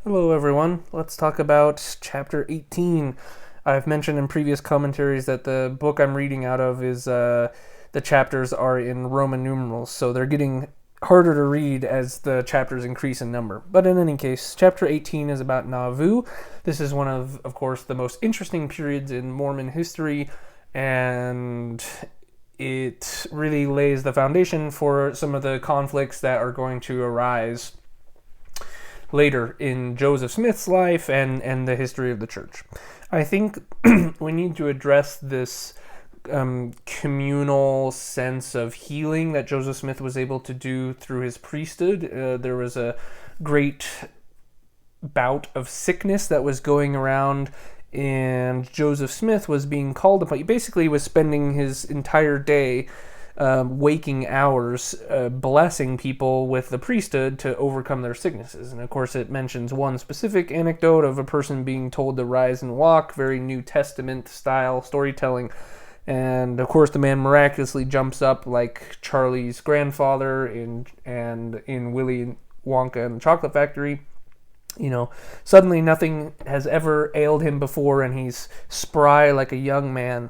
Hello everyone, let's talk about chapter 18. I've mentioned in previous commentaries that the book I'm reading out of is, the chapters are in Roman numerals, so they're getting harder to read as the chapters increase in number. But in any case, chapter 18 is about Nauvoo. This is one of course, the most interesting periods in Mormon history, and it really lays the foundation for some of the conflicts that are going to arise later in Joseph Smith's life and the history of the church. I think we need to address this communal sense of healing that Joseph Smith was able to do through his priesthood. There was a great bout of sickness that was going around, and Joseph Smith was being called upon. He basically was spending his entire day waking hours blessing people with the priesthood to overcome their sicknesses. And of course it mentions one specific anecdote of a person being told to rise and walk, very New Testament style storytelling. And of course the man miraculously jumps up like Charlie's grandfather in Willy Wonka and the Chocolate Factory. Suddenly nothing has ever ailed him before, and he's spry like a young man.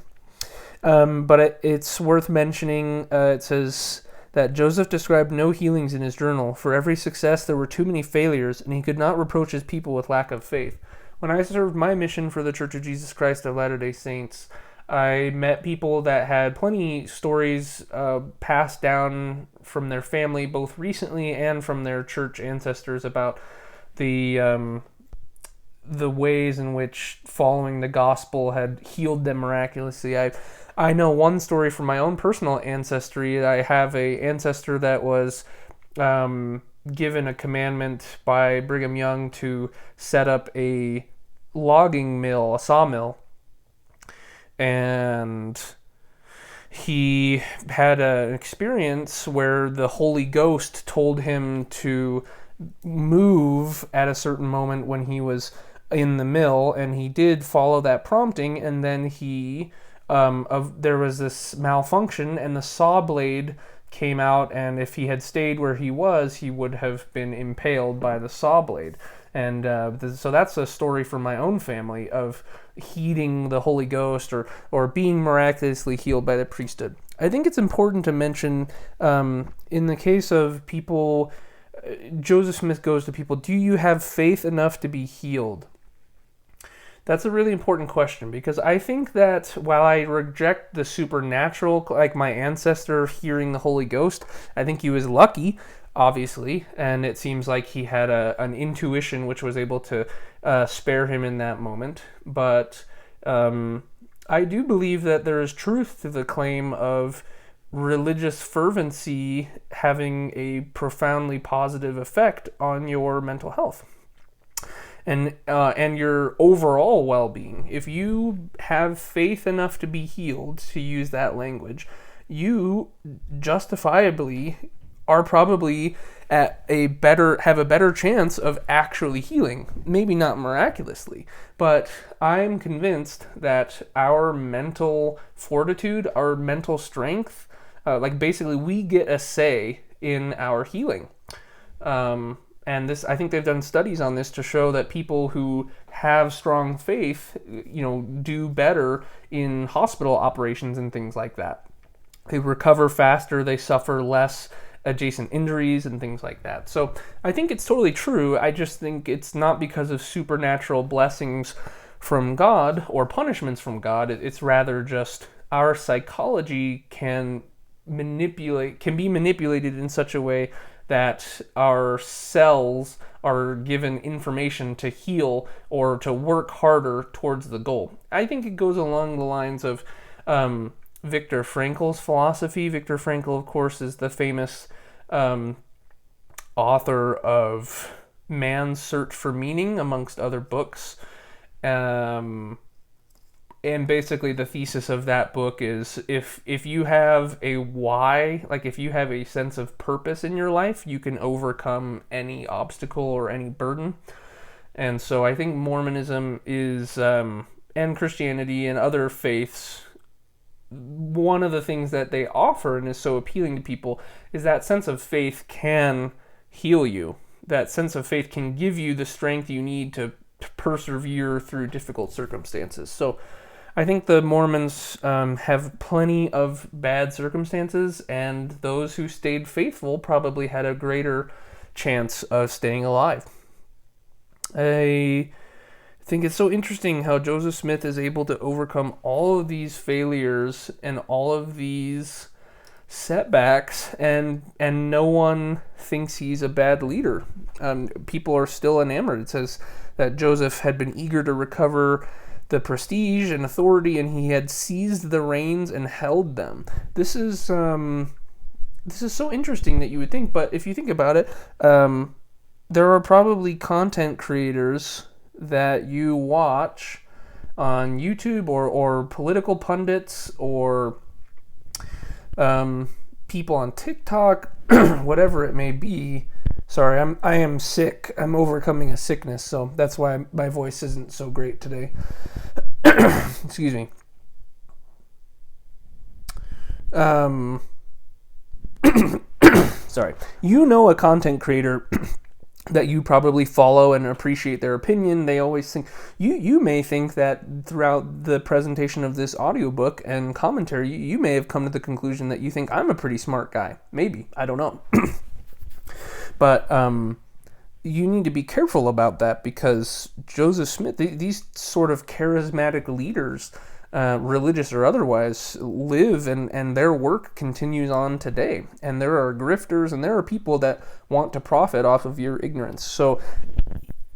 But it's worth mentioning, it says that Joseph described no healings in his journal. For every success, there were too many failures, and he could not reproach his people with lack of faith. When I served my mission for the Church of Jesus Christ of Latter-day Saints, I met people that had plenty stories passed down from their family, both recently and from their church ancestors, about the ways in which following the gospel had healed them miraculously. I know one story from my own personal ancestry. I have a ancestor that was given a commandment by Brigham Young to set up a logging mill, a sawmill, and he had an experience where the Holy Ghost told him to move at a certain moment when he was in the mill, and he did follow that prompting, and then there was this malfunction, and the saw blade came out, and if he had stayed where he was, he would have been impaled by the saw blade. And so that's a story from my own family of heeding the Holy Ghost or being miraculously healed by the priesthood. I think it's important to mention, in the case of people, Joseph Smith goes to people, do you have faith enough to be healed? That's a really important question, because I think that while I reject the supernatural, like my ancestor hearing the Holy Ghost, I think he was lucky, obviously, and it seems like he had an intuition which was able to spare him in that moment. But I do believe that there is truth to the claim of religious fervency having a profoundly positive effect on your mental health and your overall well-being. If you have faith enough to be healed, to use that language, you justifiably are probably have a better chance of actually healing. Maybe not miraculously, but I'm convinced that our mental fortitude, our mental strength, basically we get a say in our healing. And this, I think they've done studies on this to show that people who have strong faith, do better in hospital operations and things like that. They recover faster, they suffer less adjacent injuries and things like that. So I think it's totally true. I just think it's not because of supernatural blessings from God or punishments from God. It's rather just our psychology can be manipulated in such a way that our cells are given information to heal or to work harder towards the goal. I think it goes along the lines of Viktor Frankl's philosophy. Viktor Frankl, of course, is the famous author of Man's Search for Meaning, amongst other books. And basically the thesis of that book is if you have a why, like if you have a sense of purpose in your life, you can overcome any obstacle or any burden. And so I think Mormonism is, and Christianity and other faiths, one of the things that they offer and is so appealing to people is that sense of faith can heal you. that sense of faith can give you the strength you need to persevere through difficult circumstances. So I think the Mormons have plenty of bad circumstances, and those who stayed faithful probably had a greater chance of staying alive. I think it's so interesting how Joseph Smith is able to overcome all of these failures and all of these setbacks, and no one thinks he's a bad leader. People are still enamored. It says that Joseph had been eager to recover the prestige and authority, and he had seized the reins and held them. This is so interesting that you would think, but if you think about it, there are probably content creators that you watch on YouTube or political pundits or people on TikTok, whatever it may be. Sorry, I am sick. I'm overcoming a sickness, so that's why my voice isn't so great today. Excuse me. Sorry. You know a content creator that you probably follow and appreciate their opinion. They always think, you may think that throughout the presentation of this audiobook and commentary, you may have come to the conclusion that you think I'm a pretty smart guy. Maybe. I don't know. But you need to be careful about that, because Joseph Smith, these sort of charismatic leaders, religious or otherwise, live and their work continues on today. And there are grifters and there are people that want to profit off of your ignorance. So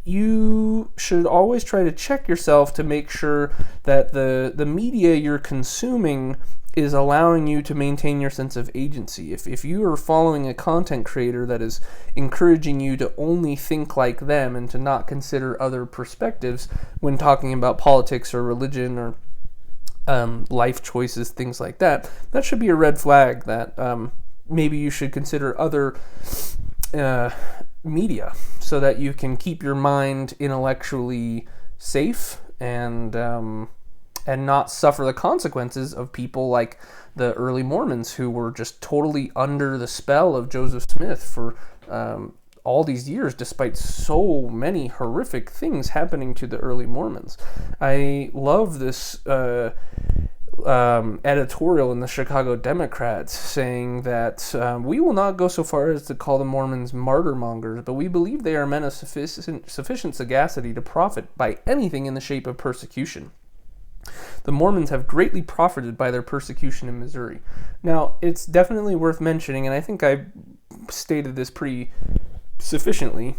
you should always try to check yourself to make sure that the media you're consuming is allowing you to maintain your sense of agency. If you are following a content creator that is encouraging you to only think like them and to not consider other perspectives when talking about politics or religion or life choices, things like that, that should be a red flag that maybe you should consider other media so that you can keep your mind intellectually safe and not suffer the consequences of people like the early Mormons, who were just totally under the spell of Joseph Smith for all these years, despite so many horrific things happening to the early Mormons. I love this editorial in the Chicago Democrats saying that we will not go so far as to call the Mormons martyr mongers, but we believe they are men of sufficient sagacity to profit by anything in the shape of persecution. The Mormons have greatly profited by their persecution in Missouri. Now, it's definitely worth mentioning, and I think I stated this pretty sufficiently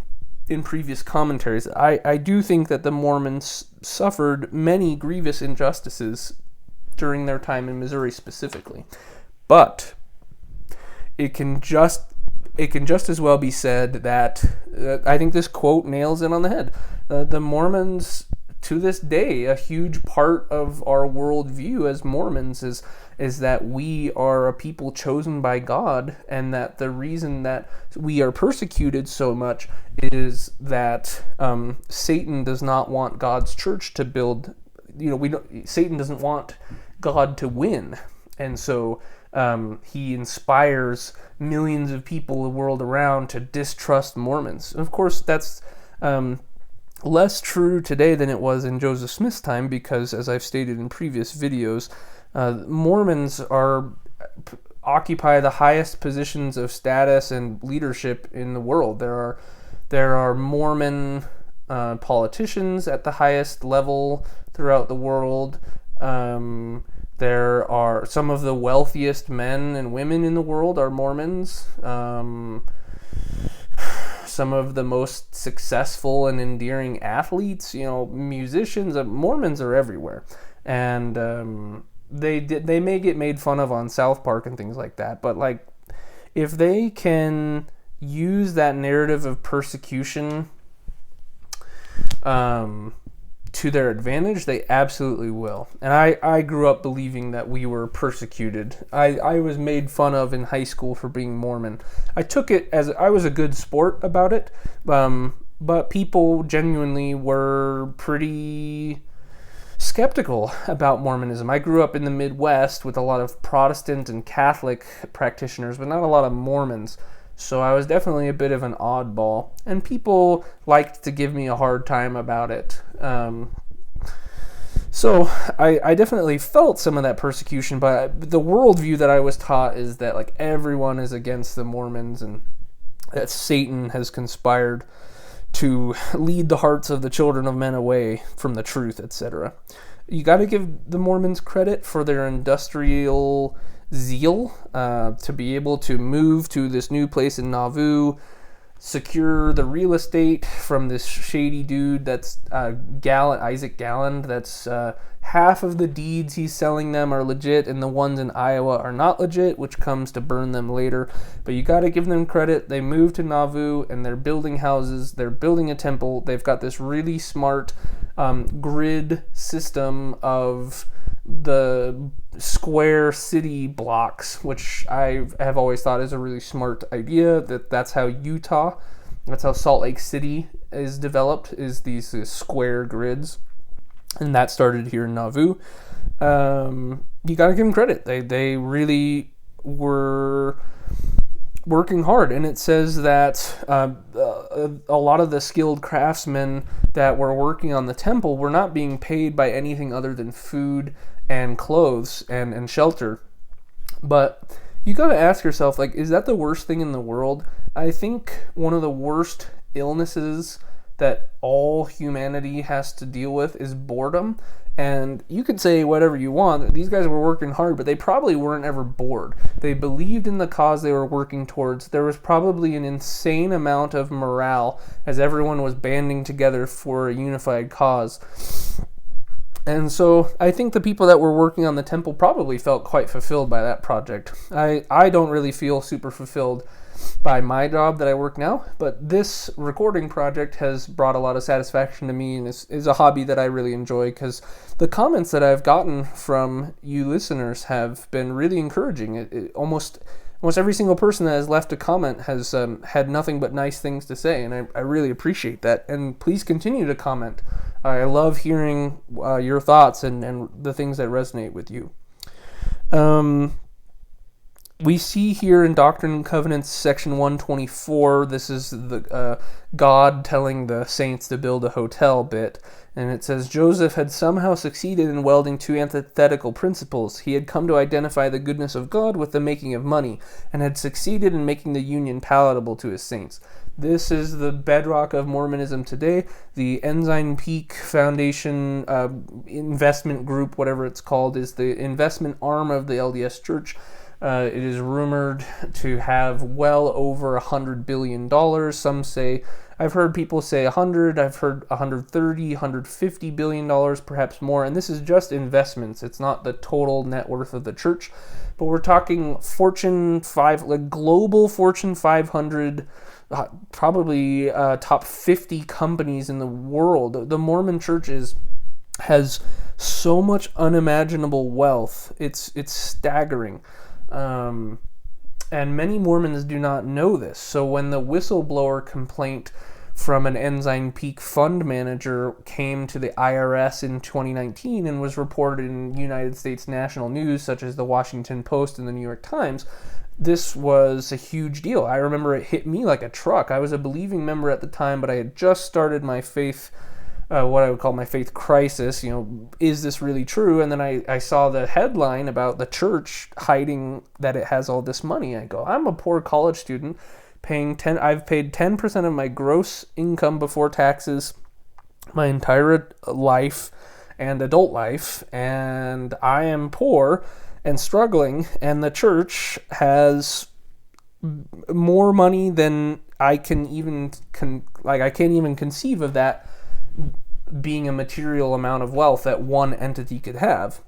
in previous commentaries, I do think that the Mormons suffered many grievous injustices during their time in Missouri specifically. But it can just as well be said that I think this quote nails it on the head. The Mormons, to this day, a huge part of our worldview as Mormons is that we are a people chosen by God, and that the reason that we are persecuted so much is that Satan does not want God's church to build. Satan doesn't want God to win, and so he inspires millions of people the world around to distrust Mormons. Of course, that's less true today than it was in Joseph Smith's time, because, as I've stated in previous videos, Mormons occupy the highest positions of status and leadership in the world. There are Mormon politicians at the highest level throughout the world. There are some of the wealthiest men and women in the world are Mormons. Some of the most successful and endearing athletes, musicians, Mormons are everywhere. And they may get made fun of on South Park and things like that, but if they can use that narrative of persecution to their advantage, they absolutely will. And I grew up believing that we were persecuted. I was made fun of in high school for being Mormon. I took it as I was a good sport about it, but people genuinely were pretty skeptical about Mormonism. I grew up in the Midwest with a lot of Protestant and Catholic practitioners, but not a lot of Mormons. So I was definitely a bit of an oddball, and people liked to give me a hard time about it. So I definitely felt some of that persecution, but the worldview that I was taught is that like everyone is against the Mormons and that Satan has conspired to lead the hearts of the children of men away from the truth, etc. You got to give the Mormons credit for their industrial zeal to be able to move to this new place in Nauvoo, secure the real estate from this shady dude that's Isaac Galland. That's half of the deeds he's selling them are legit, and the ones in Iowa are not legit, which comes to burn them later. But you got to give them credit. They moved to Nauvoo, and they're building houses. They're building a temple. They've got this really smart grid system of the square city blocks, which I have always thought is a really smart idea. That's how Salt Lake City is developed, is these square grids, and that started here in Nauvoo. You gotta give them credit. They really were working hard, and it says that a lot of the skilled craftsmen that were working on the temple were not being paid by anything other than food and clothes and shelter. But you got to ask yourself, like, is that the worst thing in the world? I think one of the worst illnesses that all humanity has to deal with is boredom. And you could say whatever you want. These guys were working hard, but they probably weren't ever bored. They believed in the cause they were working towards. There was probably an insane amount of morale as everyone was banding together for a unified cause. And so I think the people that were working on the temple probably felt quite fulfilled by that project. I don't really feel super fulfilled by my job that I work now, but this recording project has brought a lot of satisfaction to me, and is a hobby that I really enjoy, because the comments that I've gotten from you listeners have been really encouraging. Almost every single person that has left a comment has had nothing but nice things to say, and I really appreciate that. And please continue to comment. I love hearing your thoughts and the things that resonate with you. We see here in Doctrine and Covenants, section 124, this is the God telling the saints to build a hotel bit, and it says, Joseph had somehow succeeded in welding two antithetical principles. He had come to identify the goodness of God with the making of money, and had succeeded in making the union palatable to his saints. This is the bedrock of Mormonism today. The Ensign Peak Foundation investment group, whatever it's called, is the investment arm of the LDS Church. It is rumored to have well over $100 billion. Some say, I've heard people say 100, I've heard 130, $150 billion, perhaps more. And this is just investments. It's not the total net worth of the church. But we're talking global Fortune 500, probably top 50 companies in the world. The Mormon Church has so much unimaginable wealth. It's staggering. And many Mormons do not know this. So when the whistleblower complaint from an Ensign Peak fund manager came to the IRS in 2019 and was reported in United States national news such as the Washington Post and the New York Times, this was a huge deal. I remember it hit me like a truck. I was a believing member at the time, but I had just started my faith, what I would call my faith crisis. Is this really true? And then I saw the headline about the church hiding that it has all this money. I go, I'm a poor college student I've paid 10% of my gross income before taxes my entire life and adult life, and I am poor and struggling, and the church has more money than I can even I can't even conceive of that being a material amount of wealth that one entity could have.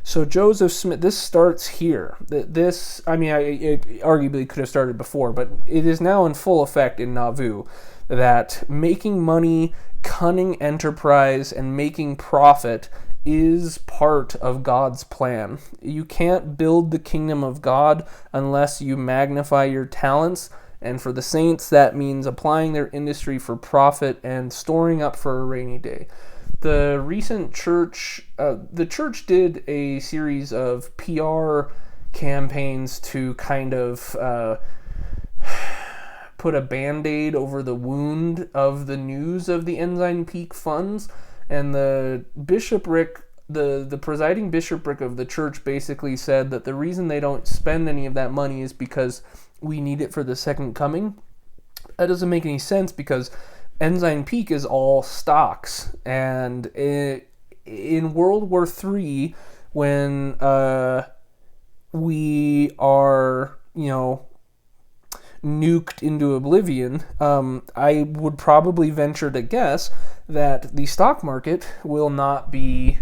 So Joseph Smith, this starts here. It arguably could have started before, but it is now in full effect in Nauvoo that making money, cunning enterprise, and making profit is part of God's plan. You can't build the kingdom of God unless you magnify your talents, and for the saints that means applying their industry for profit and storing up for a rainy day. The recent church, the church did a series of PR campaigns to kind of put a Band-Aid over the wound of the news of the Ensign Peak funds. And the bishopric, the presiding bishopric of the church basically said that the reason they don't spend any of that money is because we need it for the second coming. That doesn't make any sense, because Ensign Peak is all stocks. And in World War III, when we are, nuked into oblivion, I would probably venture to guess that the stock market will not be,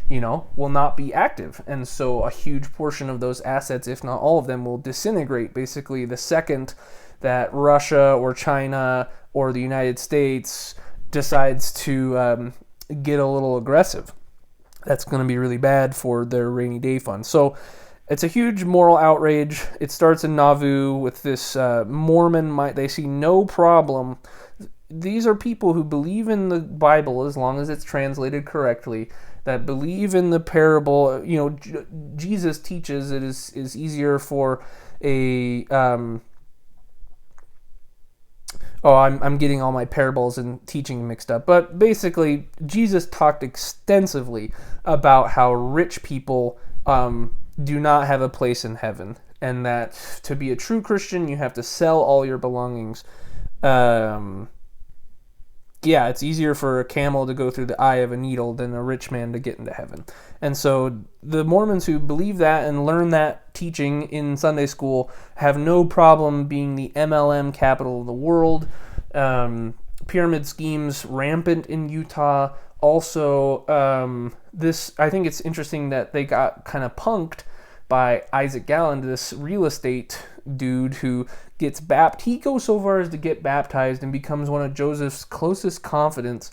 will not be active. And so a huge portion of those assets, if not all of them, will disintegrate basically the second that Russia or China or the United States decides to get a little aggressive. That's going to be really bad for their rainy day fund. So it's a huge moral outrage. It starts in Nauvoo with this Mormon. They see no problem. These are people who believe in the Bible as long as it's translated correctly, that believe in the parable. Jesus teaches it is easier for a... I'm getting all my parables and teaching mixed up. But basically, Jesus talked extensively about how rich people do not have a place in heaven, and that to be a true Christian, you have to sell all your belongings. It's easier for a camel to go through the eye of a needle than a rich man to get into heaven. And so the Mormons who believe that and learn that teaching in Sunday school have no problem being the MLM capital of the world. Pyramid schemes rampant in Utah. Also, I think it's interesting that they got kind of punked by Isaac Galland, this real estate dude who gets baptized. He goes so far as to get baptized and becomes one of Joseph's closest confidants,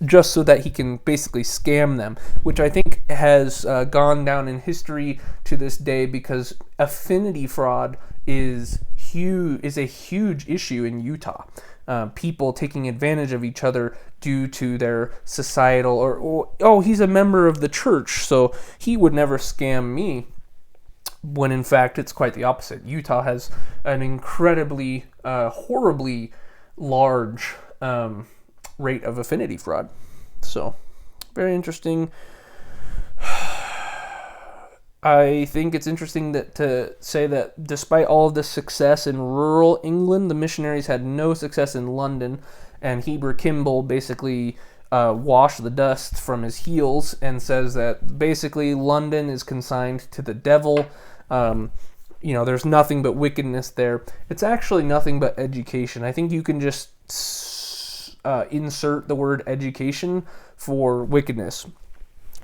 just so that he can basically scam them, which I think has gone down in history to this day, because affinity fraud is a huge issue in Utah. People taking advantage of each other due to their societal or he's a member of the church, so he would never scam me, when in fact it's quite the opposite. Utah has an incredibly, horribly large rate of affinity fraud. So, very interesting. I think it's interesting to say that despite all of this success in rural England, the missionaries had no success in London, and Heber Kimball basically washed the dust from his heels and says that basically London is consigned to the devil. There's nothing but wickedness there. It's actually nothing but education. I think you can just insert the word education for wickedness.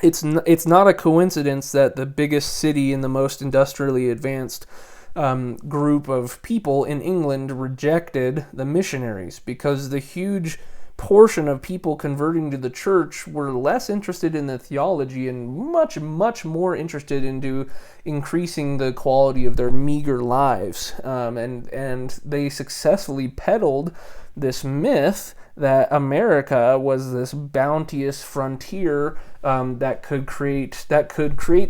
It's not a coincidence that the biggest city in the most industrially advanced group of people in England rejected the missionaries, because the huge portion of people converting to the church were less interested in the theology and much, much more interested into increasing the quality of their meager lives. And they successfully peddled this myth that America was this bounteous frontier that could create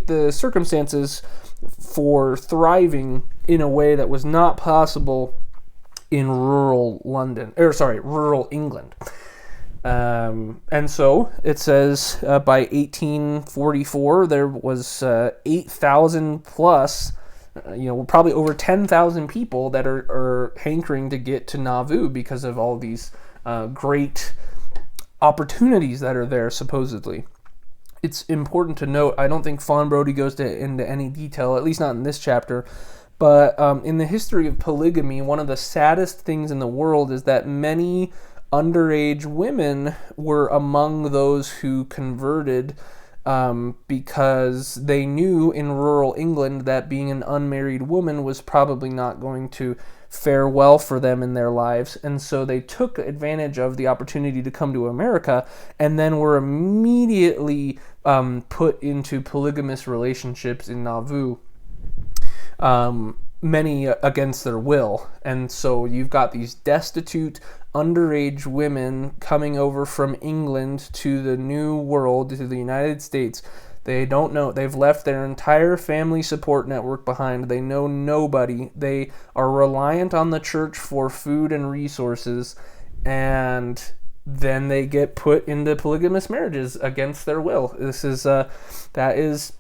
the circumstances for thriving in a way that was not possible in rural England. And so it says by 1844 there was 8,000 plus, probably over 10,000 people that are hankering to get to Nauvoo because of all these great opportunities that are there, supposedly. It's important to note, I don't think Fawn Brodie goes into any detail, at least not in this chapter, but in the history of polygamy, one of the saddest things in the world is that many underage women were among those who converted because they knew in rural England that being an unmarried woman was probably not going to fare well for them in their lives, and so they took advantage of the opportunity to come to America and then were immediately put into polygamous relationships in Nauvoo, many against their will. And so you've got these destitute underage women coming over from England to the New World, to the United States. They don't know. They've left their entire family support network behind. They know nobody. They are reliant on the church for food and resources, and then they get put into polygamous marriages against their will. That is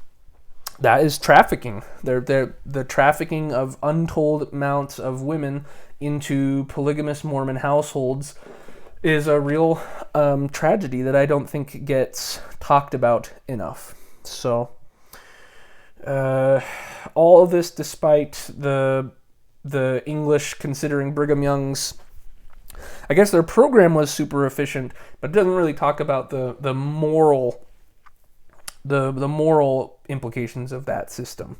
trafficking. They're the trafficking of untold amounts of women into polygamous Mormon households is a real tragedy that I don't think gets talked about enough. So, all of this, despite the English considering Brigham Young's, I guess their program was super efficient, but it doesn't really talk about the moral implications of that system.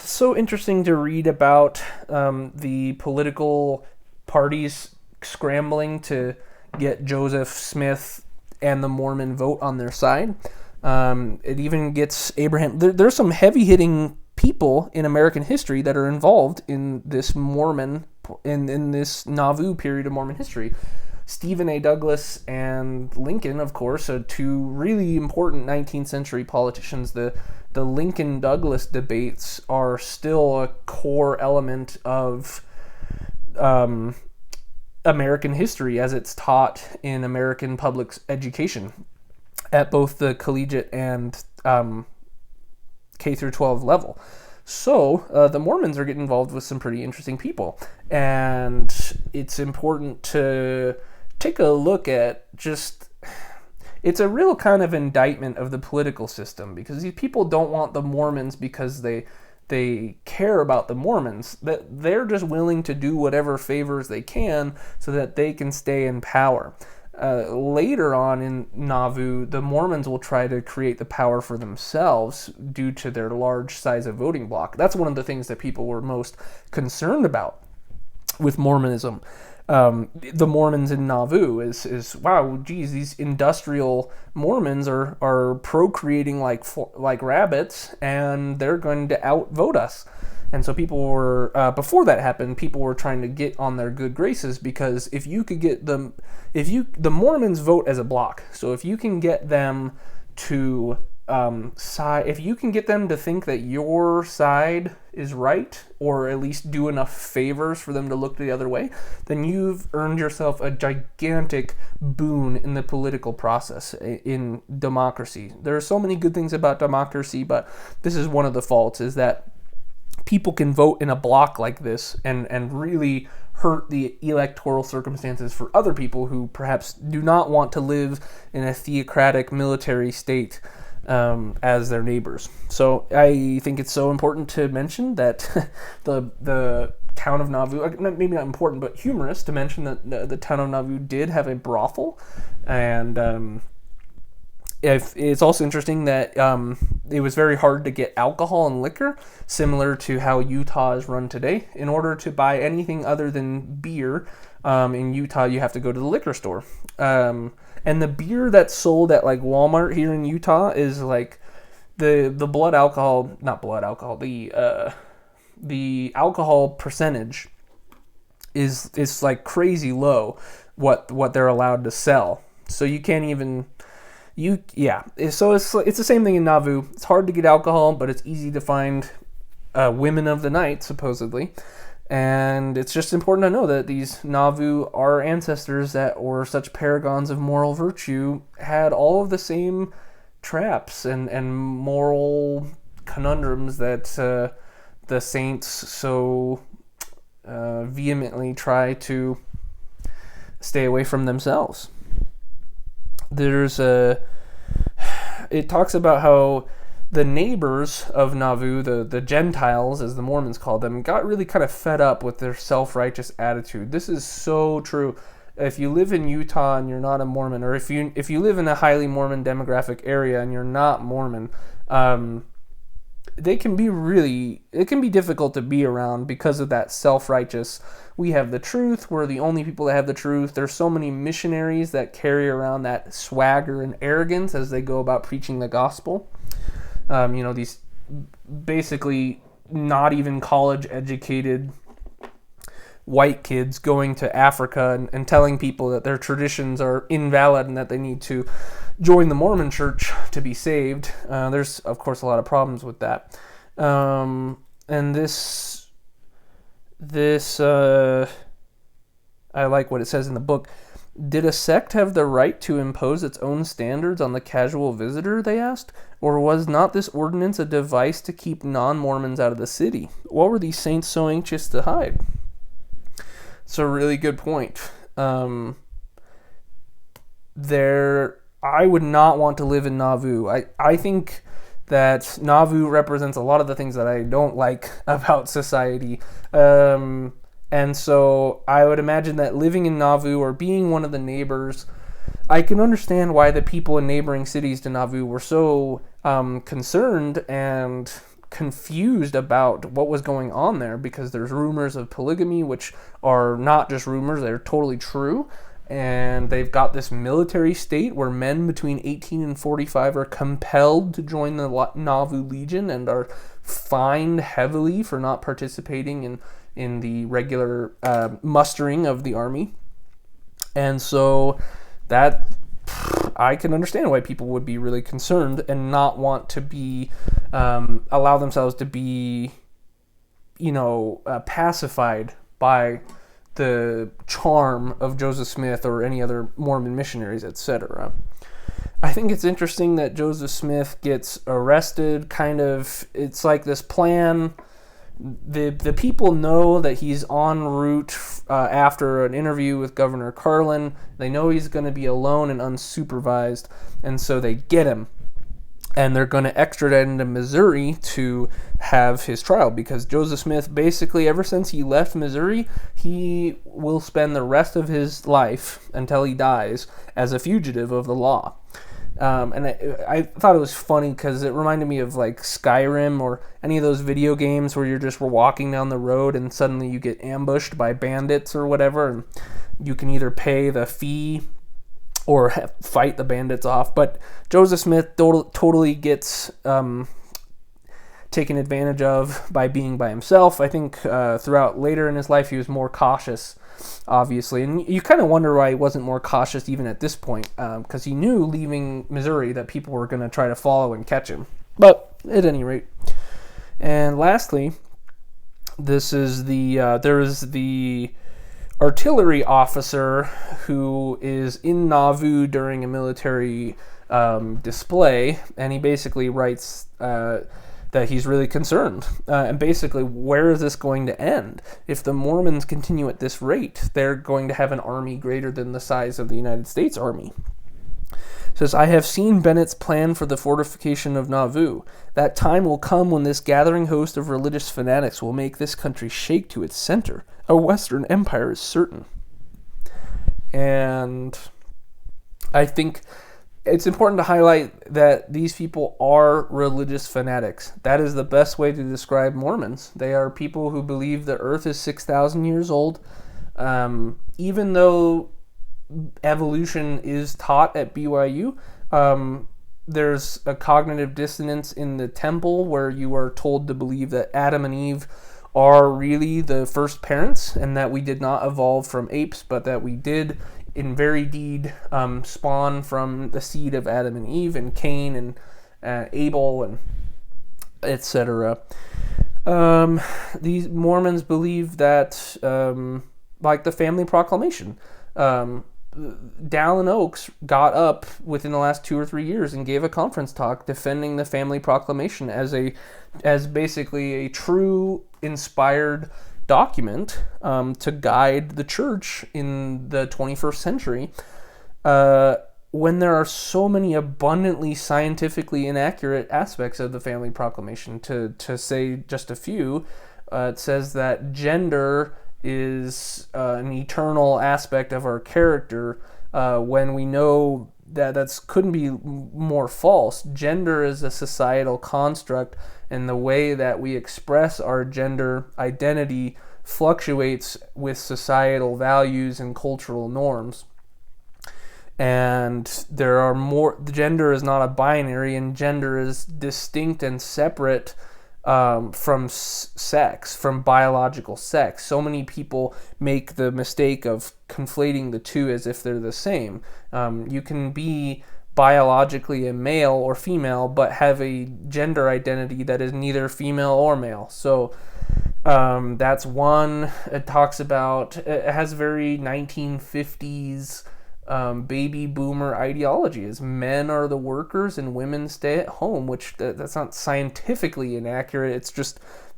So interesting to read about the political parties scrambling to get Joseph Smith and the Mormon vote on their side. It even gets Abraham. There's some heavy-hitting people in American history that are involved in this in this Nauvoo period of Mormon history. Stephen A. Douglas and Lincoln, of course, are two really important 19th century politicians. The Lincoln-Douglas debates are still a core element of American history as it's taught in American public education at both the collegiate and K through 12 level. So the Mormons are getting involved with some pretty interesting people, and it's important to take a look at it's a real kind of indictment of the political system, because these people don't want the Mormons because they care about the Mormons. That they're just willing to do whatever favors they can so that they can stay in power. Later on in Nauvoo, the Mormons will try to create the power for themselves due to their large size of voting bloc. That's one of the things that people were most concerned about with Mormonism. The Mormons in Nauvoo is wow, geez, these industrial Mormons are procreating like rabbits, and they're going to outvote us. And so people were, before that happened, people were trying to get on their good graces, because if you could get them, the Mormons vote as a block, so if you can get them to if you can get them to think that your side is right, or at least do enough favors for them to look the other way, then you've earned yourself a gigantic boon in the political process in democracy. There are so many good things about democracy, but this is one of the faults, is that people can vote in a block like this and really hurt the electoral circumstances for other people who perhaps do not want to live in a theocratic military state as their neighbors. So I think it's so important to mention that the town of Nauvoo, maybe not important, but humorous to mention that the town of Nauvoo did have a brothel. And it's also interesting that it was very hard to get alcohol and liquor, similar to how Utah is run today. In order to buy anything other than beer in Utah, you have to go to the liquor store. And the beer that's sold at like Walmart here in Utah is like the alcohol percentage is like crazy low what they're allowed to sell. So you can't even so it's the same thing in Nauvoo. It's hard to get alcohol, but it's easy to find women of the night, supposedly. And it's just important to know that these Nauvoo, our ancestors that were such paragons of moral virtue, had all of the same traps and moral conundrums that the saints so vehemently try to stay away from themselves. It talks about how the neighbors of Nauvoo, the Gentiles, as the Mormons call them, got really kind of fed up with their self-righteous attitude. This is so true. If you live in Utah and you're not a Mormon, or if you live in a highly Mormon demographic area and you're not Mormon, it can be difficult to be around because of that self-righteous. We have the truth. We're the only people that have the truth. There's so many missionaries that carry around that swagger and arrogance as they go about preaching the gospel. These basically not even college educated white kids going to Africa and telling people that their traditions are invalid and that they need to join the Mormon Church to be saved. There's, of course, a lot of problems with that. And this I like what it says in the book. Did a sect have the right to impose its own standards on the casual visitor, they asked? Or was not this ordinance a device to keep non-Mormons out of the city? What were these saints so anxious to hide? It's a really good point. I would not want to live in Nauvoo. I think that Nauvoo represents a lot of the things that I don't like about society. And so I would imagine that living in Nauvoo or being one of the neighbors, I can understand why the people in neighboring cities to Nauvoo were so concerned and confused about what was going on there, because there's rumors of polygamy, which are not just rumors, they're totally true. And they've got this military state where men between 18 and 45 are compelled to join the Nauvoo Legion and are fined heavily for not participating in the regular mustering of the army. And so that, I can understand why people would be really concerned and not want to be, allow themselves to be, pacified by the charm of Joseph Smith or any other Mormon missionaries, etc. I think it's interesting that Joseph Smith gets arrested. It's like this plan. The people know that he's en route after an interview with Governor Carlin. They know he's going to be alone and unsupervised, and so they get him. And they're going to extradite him to Missouri to have his trial, because Joseph Smith, basically, ever since he left Missouri, he will spend the rest of his life, until he dies, as a fugitive of the law. And I thought it was funny because it reminded me of like Skyrim or any of those video games where you're just walking down the road and suddenly you get ambushed by bandits or whatever, and you can either pay the fee or fight the bandits off. But Joseph Smith totally gets taken advantage of by being by himself. I think throughout later in his life he was more cautious, obviously. And you kind of wonder why he wasn't more cautious even at this point, because he knew leaving Missouri that people were going to try to follow and catch him. But at any rate. And lastly, this is there is the artillery officer who is in Nauvoo during a military display, and he basically writes that he's really concerned. And basically, where is this going to end? If the Mormons continue at this rate, they're going to have an army greater than the size of the United States Army. It says, I have seen Bennett's plan for the fortification of Nauvoo. That time will come when this gathering host of religious fanatics will make this country shake to its center. A Western Empire is certain. And I think it's important to highlight that these people are religious fanatics. That is the best way to describe Mormons. They are people who believe the earth is 6,000 years old. Even though evolution is taught at BYU, there's a cognitive dissonance in the temple where you are told to believe that Adam and Eve are really the first parents and that we did not evolve from apes, but that we did in very deed spawn from the seed of Adam and Eve and Cain and Abel and etc. These Mormons believe that, like the family proclamation, Dallin Oaks got up within the last 2 or 3 years and gave a conference talk defending the family proclamation as basically a true inspired document to guide the church in the 21st century, when there are so many abundantly scientifically inaccurate aspects of the family proclamation. To say just a few, it says that gender is an eternal aspect of our character, when we know that couldn't be more false. Gender is a societal construct, and the way that we express our gender identity fluctuates with societal values and cultural norms. And there are more. Gender is not a binary, and gender is distinct and separate sex, from biological sex. So many people make the mistake of conflating the two as if they're the same. You can be biologically a male or female, but have a gender identity that is neither female or male. So that's one. It talks about, it has very 1950s baby boomer ideology, as men are the workers and women stay at home, which that's not scientifically inaccurate.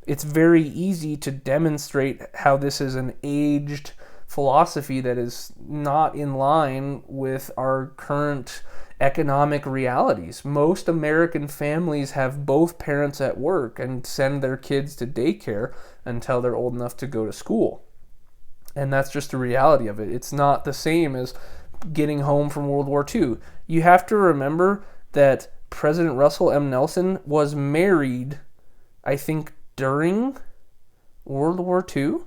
It's very easy to demonstrate how this is an aged philosophy that is not in line with our current economic realities. Most American families have both parents at work and send their kids to daycare until they're old enough to go to school. And that's just the reality of it. It's not the same as getting home from World War II. You have to remember that President Russell M. Nelson was married, I think, during World War II.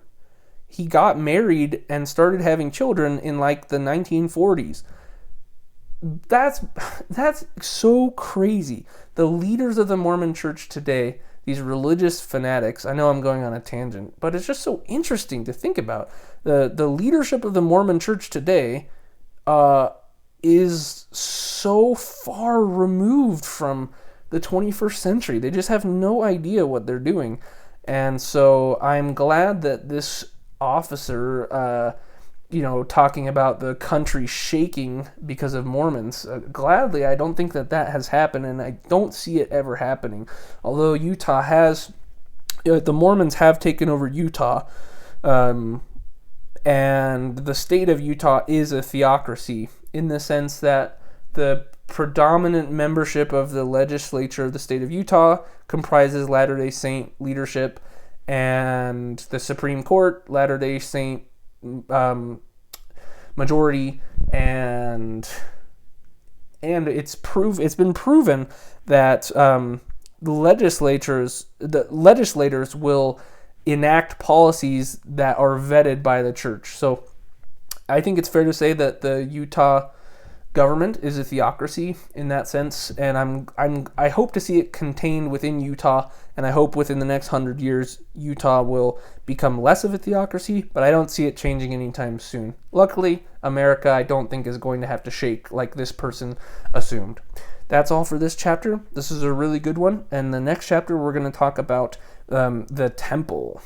He got married and started having children in like the 1940s. That's so crazy. The leaders of the Mormon Church today, these religious fanatics, I know I'm going on a tangent, but it's just so interesting to think about. The leadership of the Mormon Church today is so far removed from the 21st century. They just have no idea what they're doing. And so I'm glad that this officer, talking about the country shaking because of Mormons. Gladly, I don't think that has happened, and I don't see it ever happening. Although Utah has, the Mormons have taken over Utah, and the state of Utah is a theocracy in the sense that the predominant membership of the legislature of the state of Utah comprises Latter-day Saint leadership, and the Supreme Court, Latter-day Saint majority, and it's been proven that the legislators will enact policies that are vetted by the church. So I think it's fair to say that the Utah government is a theocracy in that sense, and I hope to see it contained within Utah, and I hope within the next 100 years Utah will become less of a theocracy, but I don't see it changing anytime soon. Luckily, America, I don't think, is going to have to shake like this person assumed. That's all for this chapter. This is a really good one, and the next chapter we're going to talk about the temple.